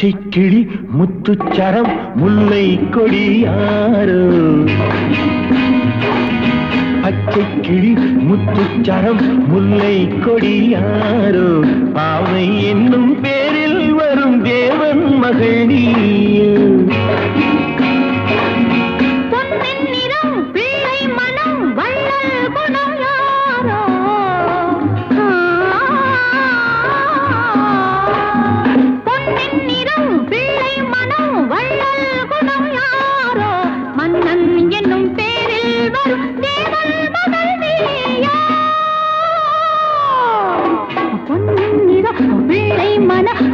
பச்சை கிளி முத்துச்சரம் முல்லை கொடியாரோ பச்சை கிளி முத்துச்சரம் முல்லை கொடியாரோ பாவை என்னும் பேரில் வரும் தேவன் மகள் நீயோ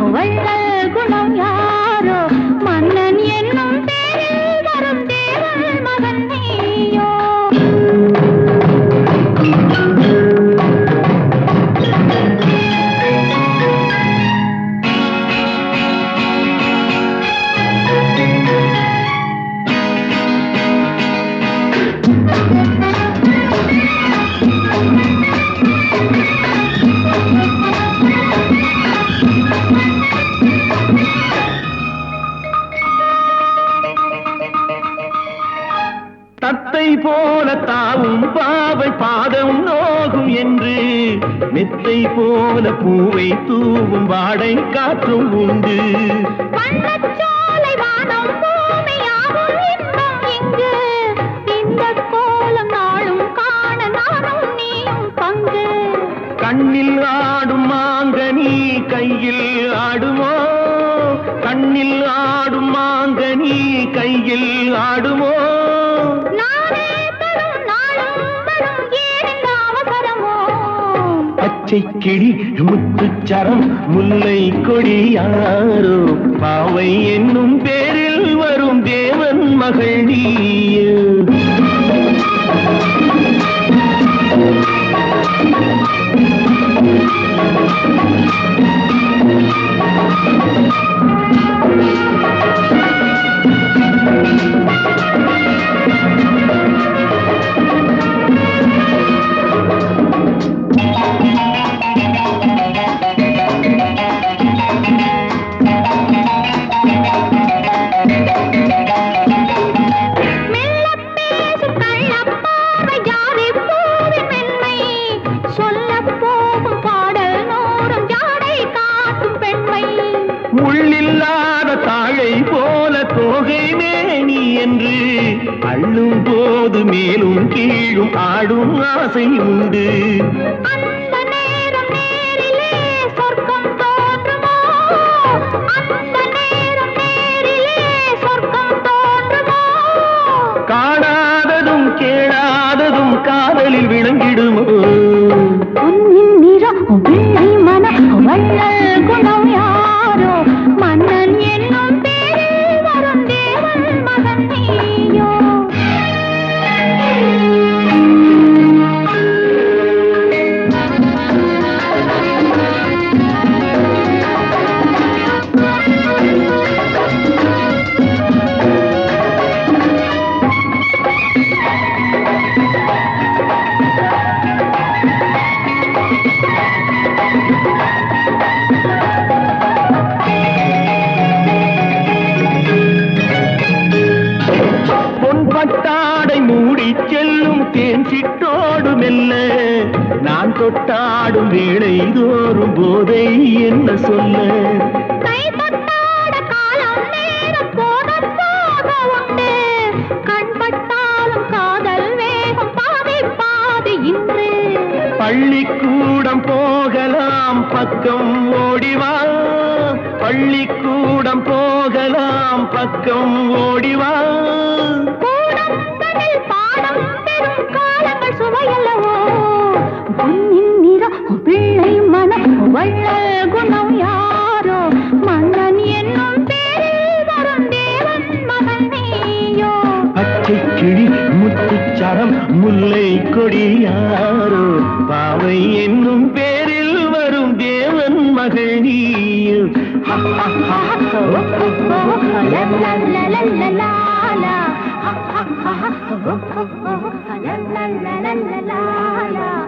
வள்ளல் குணம் யாரோ மன்னன் என்னும் பேரில் வரும் தேவன் மகன் நீயோ தத்தை போல தாவும் பாவை பாதம் நோகும் என்று மெத்தை போல பூவை தூவும் வாடை காற்றும் உண்டு வண்ணச்சோலை வானம் பூமியாகும் இன்பம் இங்கு இந்த கோலம் நாளும் காண நானும் நீயும் பங்கு கண்ணில் ஆடும் மாங்கனி கையில் ஆடுமோ கண்ணில் ஆடும் மாங்கனி கையில் ஆடுமோ பச்சை கிளி முத்துச்சரம் முல்லை கொடியாரோ பாவை என்னும் பேரில் வரும் தேவன் மகள் நீயோ முள்ளில்லாத தாழை போல தோகை மேனி என்று அள்ளும் போது மேலும் கீழும் ஆடும் ஆசை உண்டு அந்த நேரம் நேரிலே சொர்க்கம் தோன்றுமோ அந்த நேரம் நேரிலே சொர்க்கம் தோன்றுமோ காணாததும் கேளாததும் காதலில் விளங்கிடுமோ பொன்னின் நிறம் வெள்ளை மனம் வள்ளல் குணம் யாரோ மன்னன் என்னும் பேரில் வரும் தேவன் மகன் நீயோ பட்டாடை மூடி செல்லும் தேன் சிட்டோடு மெல்ல நான் தொட்டாடும் வேளை தோறும் போதை என்ன சொல்ல கை தொட்டாட காலம் நேரம் போக போக உண்டு கண் பட்டாலும் காதல் வேகம் பாதி பாதி இன்று பள்ளிக்கூடம் போகலாம் பக்கம் ஓடிவா பள்ளிக்கூடம் போகலாம் பக்கம் ஓடிவா பாடம் பெரும் காலங்கள் சுவையல்லவோ பொன்னின் நிறம் பிள்ளை மனம் வள்ளல் குணம் யாரோ மன்னன் என்னும் பேரில் வரும் தேவன் மகன் நீயோ பச்சை கிளி முத்துச்சரம் முல்லை கொடியாரோ பாவை என்னும் பேரில் வரும் தேவன் மகள் நீயோ la la la la la la